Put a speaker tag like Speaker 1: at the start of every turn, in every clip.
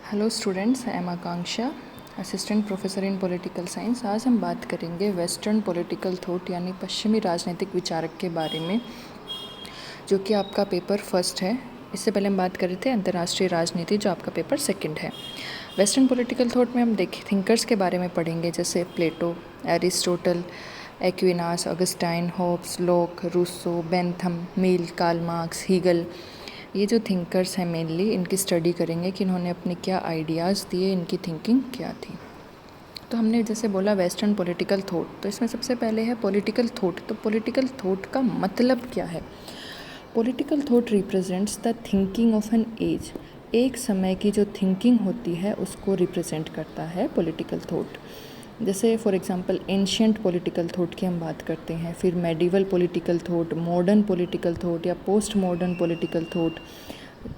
Speaker 1: Hello students, I am Akanksha, assistant professor in political science. आज हम बात करेंगे वेस्टर्न पॉलिटिकल थॉट यानी पश्चिमी राजनीतिक विचारक के बारे में, जो कि आपका पेपर फर्स्ट है। इससे पहले हम बात कर रहे थे अंतर्राष्ट्रीय राजनीति, जो आपका पेपर सेकंड है। वेस्टर्न पॉलिटिकल थॉट में हम थिंकर्स के बारे में पढ़ेंगे, जैसे प्लेटो, एरिस्टोटल, एक्विनास, ऑगस्टाइन, होब्स, लोक, रूसो, बेंथम, मिल, कार्ल मार्क्स, हीगल। ये जो थिंकर्स हैं मेनली इनकी स्टडी करेंगे कि इन्होंने अपने क्या आइडियाज़ दिए, इनकी थिंकिंग क्या थी। तो हमने जैसे बोला वेस्टर्न पॉलिटिकल थॉट, तो इसमें सबसे पहले है पॉलिटिकल थॉट। तो पॉलिटिकल थॉट का मतलब क्या है? Political thought represents the thinking of an age. एक समय की जो थिंकिंग होती है उसको रिप्रेजेंट करता है पॉलिटिकल थॉट। जैसे for example ancient political thought की हम बात करते हैं, फिर medieval political thought, modern political thought या पोस्ट मॉडर्न पॉलिटिकल थॉट।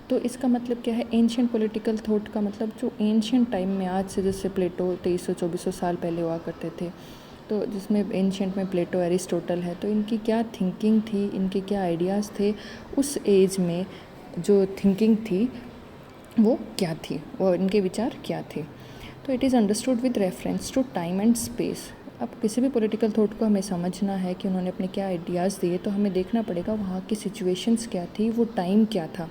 Speaker 1: तो इसका मतलब क्या है? एंशियंट पॉलिटिकल थॉट का मतलब जो एंशियंट टाइम में, आज से जैसे प्लेटो 2300-2400 साल पहले हुआ करते थे, तो जिसमें एंशियंट में प्लेटो, एरिस्टोटल है, तो इनकी क्या थिंकिंग थी, इनके क्या आइडियाज़ थे, उस एज में जो थिंकिंग थी वो क्या थी, वो इनके विचार क्या थे। तो it is understood with reference to time and space. अब किसी भी पॉलिटिकल थॉट को हमें समझना है कि उन्होंने अपने क्या आइडियाज़ दिए, तो हमें देखना पड़ेगा वहाँ की सिचुएशंस क्या थी, वो टाइम क्या था,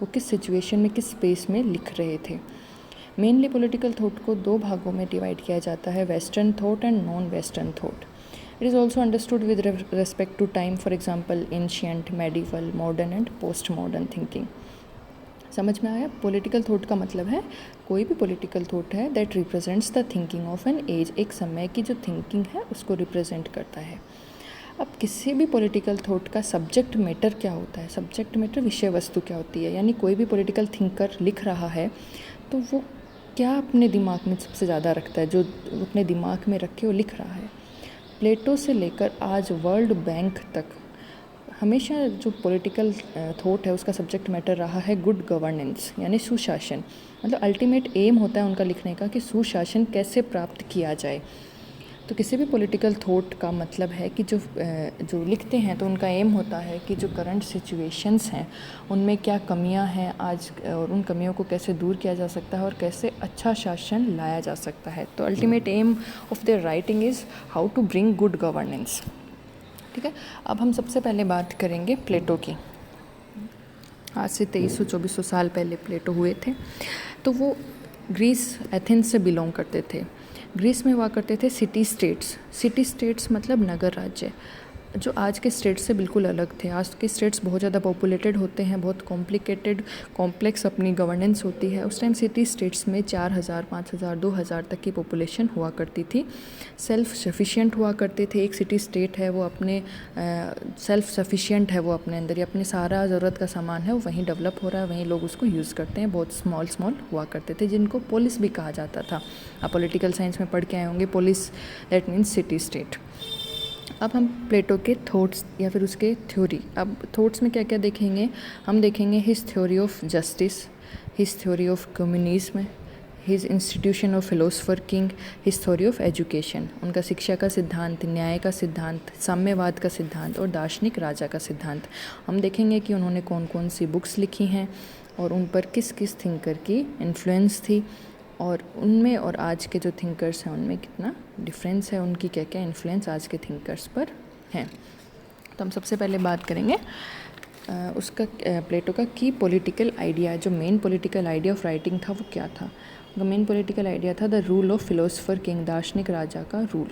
Speaker 1: वो किस सिचुएशन में, किस स्पेस में लिख रहे थे। मेनली पॉलिटिकल थॉट को दो भागों में डिवाइड किया जाता है, western thought and non western thought. It is also understood with respect to time, for example ancient, medieval, modern and post modern thinking. समझ में आया? पॉलिटिकल थॉट का मतलब है कोई भी पॉलिटिकल थॉट है that represents the thinking of an age. एक समय की जो थिंकिंग है उसको रिप्रेजेंट करता है। अब किसी भी पॉलिटिकल थॉट का सब्जेक्ट मैटर क्या होता है? सब्जेक्ट मैटर विषय वस्तु क्या होती है, यानी कोई भी पॉलिटिकल थिंकर लिख रहा है तो वो क्या अपने दिमाग में सबसे ज़्यादा रखता है, जो अपने दिमाग में रख के वो लिख रहा है। प्लेटो से लेकर आज वर्ल्ड बैंक तक हमेशा जो पॉलिटिकल थॉट है उसका सब्जेक्ट मैटर रहा है गुड गवर्नेंस, यानी सुशासन। मतलब अल्टीमेट एम होता है उनका लिखने का कि सुशासन कैसे प्राप्त किया जाए। तो किसी भी पॉलिटिकल थॉट का मतलब है कि जो लिखते हैं तो उनका एम होता है कि जो करंट सिचुएशंस हैं उनमें क्या कमियां हैं आज, और उन कमियों को कैसे दूर किया जा सकता है और कैसे अच्छा शासन लाया जा सकता है। तो ultimate aim of their writing is how to bring good governance. ठीक है, अब हम सबसे पहले बात करेंगे प्लेटो की। आज से 2300-2400 साल पहले प्लेटो हुए थे। तो वो ग्रीस, एथेंस से बिलोंग करते थे। ग्रीस में हुआ करते थे सिटी स्टेट्स। सिटी स्टेट्स मतलब नगर राज्य, जो आज के स्टेट्स से बिल्कुल अलग थे। आज के स्टेट्स बहुत ज़्यादा पॉपुलेटेड होते हैं, बहुत कॉम्प्लिकेटेड, कॉम्प्लेक्स अपनी गवर्नेंस होती है। उस टाइम सिटी स्टेट्स में 4000, 5000, 2000 तक की पॉपुलेशन हुआ करती थी। सेल्फ सफिशिएंट हुआ करते थे। एक सिटी स्टेट है वो अपने सेल्फ सफिशिएंट है, वो अपने अंदर ही अपने सारा ज़रूरत का सामान है वो वहीं डेवलप हो रहा है, वहीं लोग उसको यूज़ करते हैं। बहुत स्मॉल हुआ करते थे, जिनको पोलिस भी कहा जाता था। आप पॉलिटिकल साइंस में पढ़ के आए होंगे, police that means city state. अब हम प्लेटो के थॉट्स या फिर उसके थ्योरी, अब थॉट्स में क्या क्या देखेंगे? हम देखेंगे his theory of justice, his theory of communism, his institution of philosopher king, his theory of education, उनका शिक्षा का सिद्धांत, न्याय का सिद्धांत, साम्यवाद का सिद्धांत और दार्शनिक राजा का सिद्धांत। हम देखेंगे कि उन्होंने कौन कौन सी बुक्स लिखी हैं और उन पर किस किस थिंकर की इन्फ्लुएंस थी, और उनमें और आज के जो थिंकर्स हैं उनमें कितना डिफरेंस है, उनकी क्या क्या इन्फ्लुएंस आज के थिंकर्स पर हैं। तो हम सबसे पहले बात करेंगे उसका प्लेटो का की पॉलिटिकल आइडिया। जो main political idea of writing था वो क्या था? उनका मेन पॉलिटिकल आइडिया था the rule of philosopher king, दार्शनिक राजा का रूल।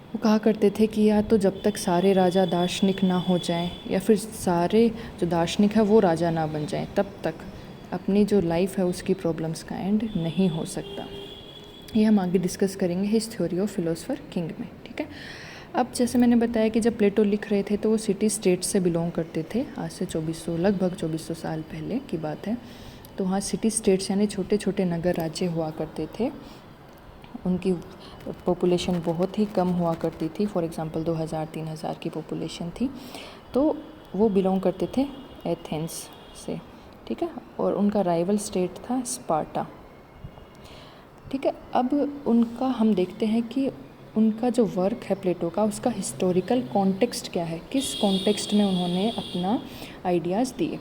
Speaker 1: वो कहा करते थे कि या तो जब तक सारे राजा दार्शनिक ना हो जाएं, या फिर सारे जो दार्शनिक है वो राजा ना बन जाएं, तब तक अपनी जो लाइफ है उसकी प्रॉब्लम्स का एंड नहीं हो सकता। ये हम आगे डिस्कस करेंगे his theory of philosopher king में। ठीक है, अब जैसे मैंने बताया कि जब प्लेटो लिख रहे थे तो वो सिटी स्टेट से बिलोंग करते थे। आज से लगभग 2400 साल पहले की बात है। तो वहाँ सिटी स्टेट्स यानी छोटे छोटे नगर राज्य हुआ करते थे। उनकी पॉपुलेशन बहुत ही कम हुआ करती थी, फॉर एग्ज़ाम्पल 2000-3000 की पॉपुलेशन थी। तो वो बिलोंग करते थे एथेंस से। ठीक है, और उनका राइवल स्टेट था स्पार्टा। ठीक है, अब उनका हम देखते हैं कि उनका जो वर्क है प्लेटो का, उसका हिस्टोरिकल कॉन्टेक्स्ट क्या है, किस कॉन्टेक्स्ट में उन्होंने अपना आइडियाज़ दिए।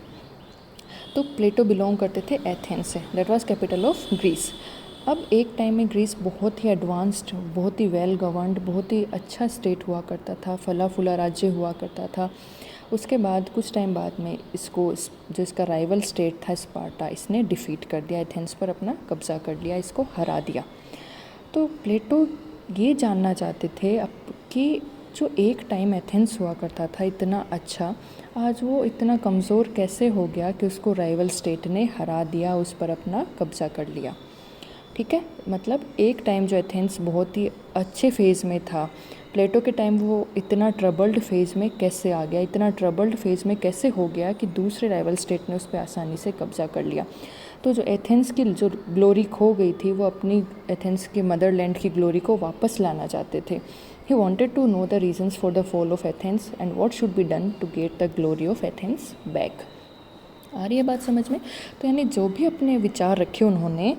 Speaker 1: तो प्लेटो बिलोंग करते थे एथेंस से, that was capital of Greece. अब एक टाइम में ग्रीस बहुत ही एडवांस्ड, बहुत ही वेल गवर्नड, बहुत ही अच्छा स्टेट हुआ करता था, फला फूला राज्य हुआ करता था। उसके बाद कुछ टाइम बाद में इसको जो इसका राइवल स्टेट था स्पार्टा, इसने डिफीट कर दिया, एथेंस पर अपना कब्जा कर लिया, इसको हरा दिया। तो प्लेटो ये जानना चाहते थे अब कि जो एक टाइम एथेंस हुआ करता था इतना अच्छा, आज वो इतना कमज़ोर कैसे हो गया कि उसको राइवल स्टेट ने हरा दिया, उस पर अपना कब्जा कर लिया। ठीक है, मतलब एक टाइम जो एथेंस बहुत ही अच्छे फेज़ में था, प्लेटो के टाइम वो इतना ट्रबल्ड फेज़ में कैसे आ गया, इतना ट्रबल्ड फेज़ में कैसे हो गया कि दूसरे राइवल स्टेट ने उस पर आसानी से कब्जा कर लिया। तो जो एथेंस की जो ग्लोरी खो गई थी, वो अपनी एथेंस के मदरलैंड की ग्लोरी को वापस लाना चाहते थे। He wanted to know the reasons for the fall of Athens and what should be done to get the glory of Athens back. आ रही है बात समझ में? तो यानी जो भी अपने विचार रखे उन्होंने,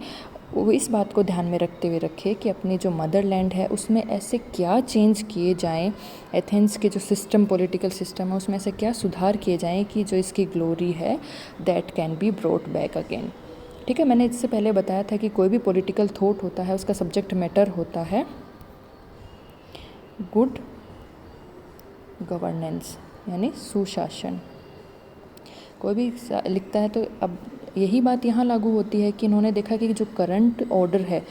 Speaker 1: वो इस बात को ध्यान में रखते हुए रखे कि अपने जो मदरलैंड है उसमें ऐसे क्या चेंज किए जाएं, एथेंस के जो सिस्टम, पॉलिटिकल सिस्टम है उसमें ऐसे क्या सुधार किए जाएं कि जो इसकी ग्लोरी है that can be brought back again. ठीक है, मैंने इससे पहले बताया था कि कोई भी पॉलिटिकल थॉट होता है उसका सब्जेक्ट मैटर होता है गुड गवर्नेंस, यानी सुशासन। कोई भी लिखता है तो अब यही बात यहाँ लागू होती है कि इन्होंने देखा कि जो करंट ऑर्डर है,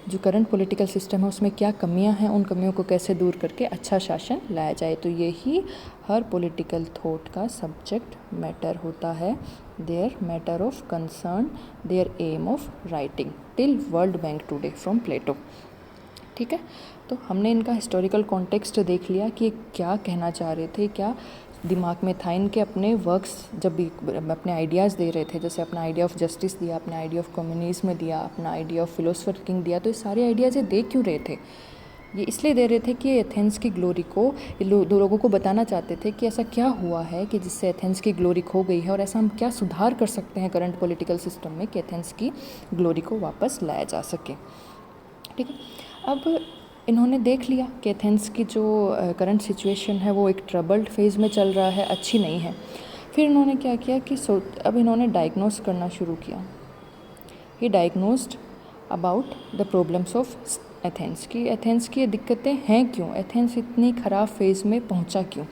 Speaker 1: जो करंट पॉलिटिकल सिस्टम है उसमें क्या कमियां हैं, उन कमियों को कैसे दूर करके अच्छा शासन लाया जाए। तो यही हर पॉलिटिकल थॉट का सब्जेक्ट मैटर होता है, their matter of concern, their aim of writing till World Bank today from Plato. ठीक है, तो हमने इनका हिस्टोरिकल कॉन्टेक्स्ट देख लिया कि क्या कहना चाह रहे थे, क्या दिमाग में था इनके। अपने वर्क्स जब भी अपने आइडियाज़ दे रहे थे, जैसे अपना आइडिया ऑफ जस्टिस दिया, अपना आइडिया ऑफ कम्युनिज्म दिया, अपना आइडिया ऑफ फिलोसफर किंग दिया, तो ये सारे आइडियाज़ ये दे क्यों रहे थे? ये इसलिए दे रहे थे कि एथेंस की ग्लोरी को दो लोगों को बताना चाहते थे कि ऐसा क्या हुआ है कि जिससे एथेंस की ग्लोरी खो गई है, और ऐसा हम क्या सुधार कर सकते हैं करंट पॉलिटिकल सिस्टम में कि एथेंस की ग्लोरी को वापस लाया जा सके। ठीक है, अब इन्होंने देख लिया कि एथेंस की जो करंट सिचुएशन है वो एक ट्रबल्ड फेज़ में चल रहा है, अच्छी नहीं है। फिर इन्होंने क्या किया कि अब इन्होंने डायग्नोस करना शुरू किया। He diagnosed about the problems of Athens की ये दिक्कतें हैं क्यों, एथेंस इतनी ख़राब फेज़ में पहुंचा क्यों।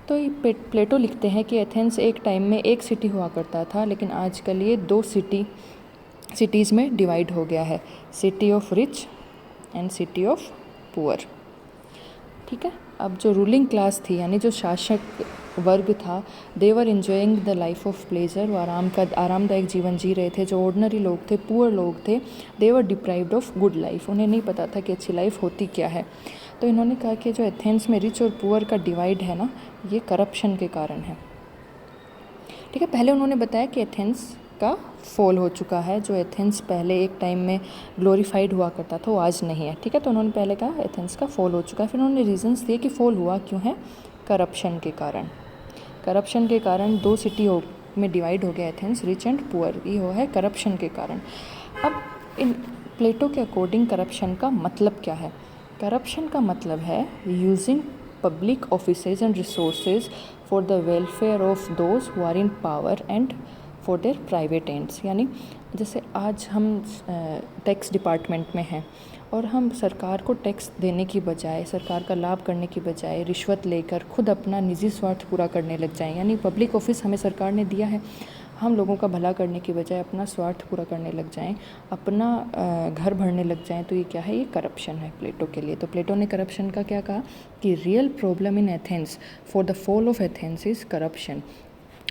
Speaker 1: तो ये प्लेटो लिखते हैं कि एथेंस एक टाइम में एक सिटी हुआ करता था, लेकिन आजकल ये दो सिटीज़ में डिवाइड हो गया है, city of rich and city of poor. ठीक है, अब जो रूलिंग क्लास थी, यानी जो शासक वर्ग था, they were enjoying the life of pleasure, वो आरामदायक जीवन जी रहे थे। जो ऑर्डिनरी लोग थे, पुअर लोग थे, देवर डिप्राइव्ड ऑफ गुड लाइफ, उन्हें नहीं पता था कि अच्छी लाइफ होती क्या है। तो इन्होंने कहा कि जो एथेंस में रिच और पुअर का डिवाइड है ना, ये करप्शन के कारण है। ठीक है, पहले उन्होंने बताया कि एथेंस का फॉल हो चुका है, जो एथेंस पहले एक टाइम में ग्लोरीफाइड हुआ करता था वो आज नहीं है। ठीक है, तो उन्होंने पहले कहा एथेंस का फॉल हो चुका है। फिर उन्होंने रीजंस दिए कि फॉल हुआ क्यों है, करप्शन के कारण। करप्शन के कारण दो सिटी में डिवाइड हो गया एथेंस, रिच एंड पुअर, ये हो है करप्शन के कारण। अब इन प्लेटो के अकॉर्डिंग करप्शन का मतलब क्या है? करप्शन का मतलब है using public offices and resources for the welfare of those who are in power and for their private ends. यानी जैसे आज हम टैक्स डिपार्टमेंट में हैं और हम सरकार को टैक्स देने की बजाय, सरकार का लाभ करने की बजाय रिश्वत लेकर खुद अपना निजी स्वार्थ पूरा करने लग जाएं। यानी पब्लिक ऑफिस हमें सरकार ने दिया है, हम लोगों का भला करने की बजाय अपना स्वार्थ पूरा करने लग जाएं, अपना घर भरने लग जाएं, तो ये क्या है? ये करप्शन है प्लेटो के लिए। तो प्लेटो ने करप्शन का क्या कहा कि real problem in Athens for the fall of Athens is corruption,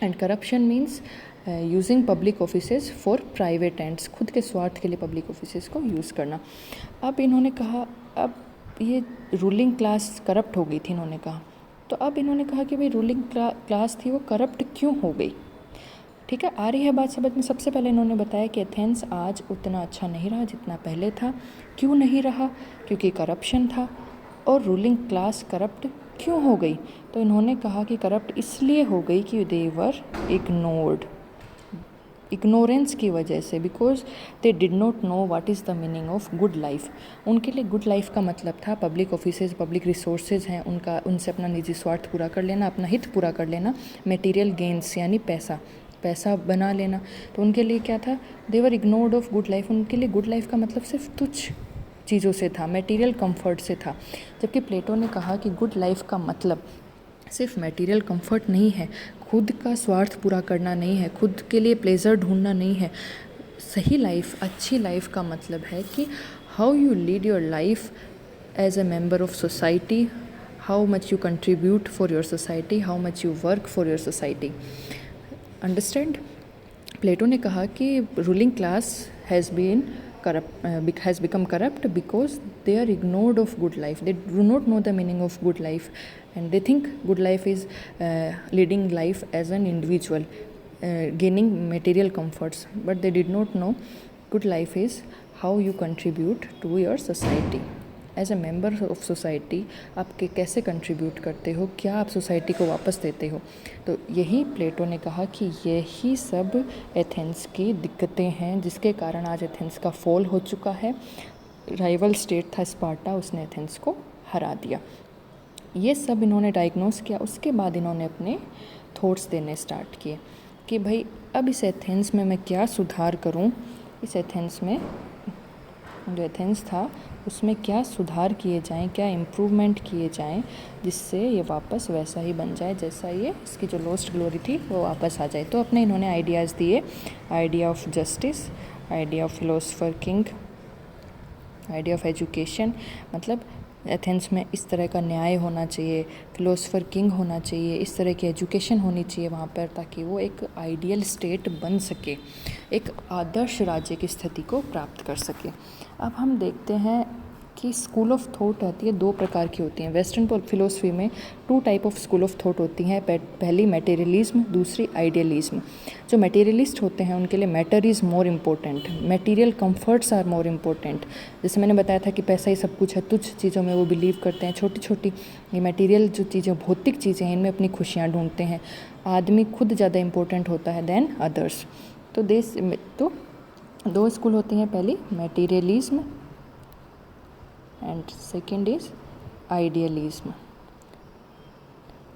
Speaker 1: and corruption means using public offices for private ends, खुद के स्वार्थ के लिए पब्लिक ऑफिसेज को यूज़ करना। अब इन्होंने कहा, अब ये रूलिंग क्लास करप्ट हो गई थी, इन्होंने कहा। तो अब इन्होंने कहा कि भाई रूलिंग क्लास थी वो करप्ट क्यों हो गई। ठीक है, आ रही है बात समझ में। सबसे पहले इन्होंने बताया कि एथेंस आज उतना अच्छा नहीं रहा जितना पहले था। क्यों नहीं रहा? क्योंकि करप्शन था। और रूलिंग क्लास करप्ट क्यों हो गई? तो इन्होंने कहा कि करप्ट इसलिए हो गई कि दे वर इग्नोर्ड, इग्नोरेंस की वजह से, because they did not know what is the meaning of good life. उनके लिए गुड लाइफ का मतलब था पब्लिक ऑफिसेज, पब्लिक रिसोर्सेज हैं उनका, उनसे अपना निजी स्वार्थ पूरा कर लेना, अपना हित पूरा कर लेना, मटेरियल गेंस यानी पैसा, पैसा बना लेना। तो उनके लिए क्या था, देवर इग्नोर्ड ऑफ गुड लाइफ। उनके लिए गुड लाइफ का मतलब सिर्फ तुच्छ चीज़ों से था, मटेरियल कंफर्ट से था। जबकि प्लेटो ने कहा कि गुड लाइफ का मतलब सिर्फ मटेरियल कंफर्ट नहीं है, खुद का स्वार्थ पूरा करना नहीं है, खुद के लिए प्लेजर ढूंढना नहीं है। सही लाइफ, अच्छी लाइफ का मतलब है कि how you lead your life as a member of society, how much you contribute for your society, how much you work for your society. Understand? Plato ने कहा कि ruling class has become corrupt because they are ignored of good life. They do not know the meaning of good life, and they think good life is leading life as an individual, gaining material comforts, but they did not know good life is how you contribute to your society. As a member of society आप कैसे contribute करते हो, क्या आप society को वापस देते हो। तो यही प्लेटो ने कहा कि यही सब एथेंस की दिक्कतें हैं जिसके कारण आज एथेंस का फॉल हो चुका है। राइवल स्टेट था स्पार्टा, उसने एथेंस को हरा दिया। ये सब इन्होंने डायग्नोस किया। उसके बाद इन्होंने अपने थॉट्स देने स्टार्ट किए कि भाई अब इस एथेंस में मैं क्या सुधार करूं, इस एथेंस में जो एथेंस था उसमें क्या सुधार किए जाएं, क्या इम्प्रूवमेंट किए जाएं जिससे ये वापस वैसा ही बन जाए जैसा ये इसकी जो लॉस्ट ग्लोरी थी वो वापस आ जाए। तो अपने इन्होंने आइडियाज़ दिए, idea of justice, idea of philosopher king, idea of education, मतलब एथेंस में इस तरह का न्याय होना चाहिए, फिलोसोफर किंग होना चाहिए, इस तरह की एजुकेशन होनी चाहिए वहाँ पर, ताकि वो एक आइडियल स्टेट बन सके, एक आदर्श राज्य की स्थिति को प्राप्त कर सके। अब हम देखते हैं कि स्कूल ऑफ थॉट आती है, दो प्रकार की होती हैं। वेस्टर्न फिलोसफी में 2 type of school of thought होती हैं, पहली मटेरियलिज्म, दूसरी आइडियलिज्म। जो मटेरियलिस्ट होते हैं उनके लिए matter is more important, material comforts are more important. जैसे मैंने बताया था कि पैसा ही सब कुछ है, तुच्छ चीज़ों में वो बिलीव करते हैं, छोटी छोटी ये मटेरियल जो चीज़ें, भौतिक चीज़ें हैं, इनमें अपनी खुशियाँ ढूंढते हैं। आदमी खुद ज़्यादा इम्पोर्टेंट होता है देन अदर्स। तो 2 स्कूल होती हैं, पहली materialism and second is idealism.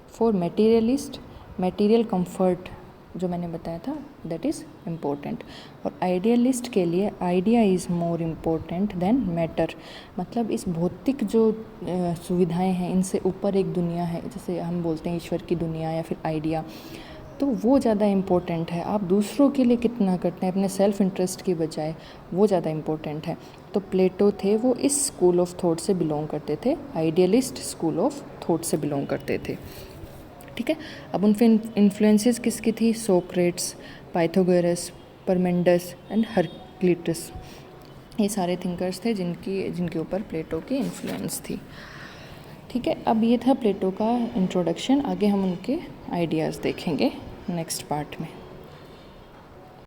Speaker 1: For materialist, material comfort जो मैंने बताया था that is important, और idealist के लिए idea is more important than matter। मतलब इस भौतिक जो सुविधाएं हैं इनसे ऊपर एक दुनिया है, जैसे हम बोलते हैं ईश्वर की दुनिया या फिर आइडिया, तो वो ज़्यादा इम्पोर्टेंट है। आप दूसरों के लिए कितना करते हैं अपने सेल्फ इंटरेस्ट की बजाय, वो ज़्यादा इम्पोर्टेंट है। तो प्लेटो थे वो इस स्कूल ऑफ थॉट से बिलोंग करते थे, आइडियलिस्ट स्कूल ऑफ थॉट से बिलोंग करते थे। ठीक है, अब उन पर इन्फ्लुएंसेस किसकी थी? Socrates, Pythagoras, Parmenides and Heraclitus. ये सारे थिंकर्स थे जिनके ऊपर प्लेटो की इन्फ्लुएंस थी। ठीक है, अब ये था प्लेटो का इंट्रोडक्शन। आगे हम उनके आइडियाज़ देखेंगे नेक्स्ट पार्ट में।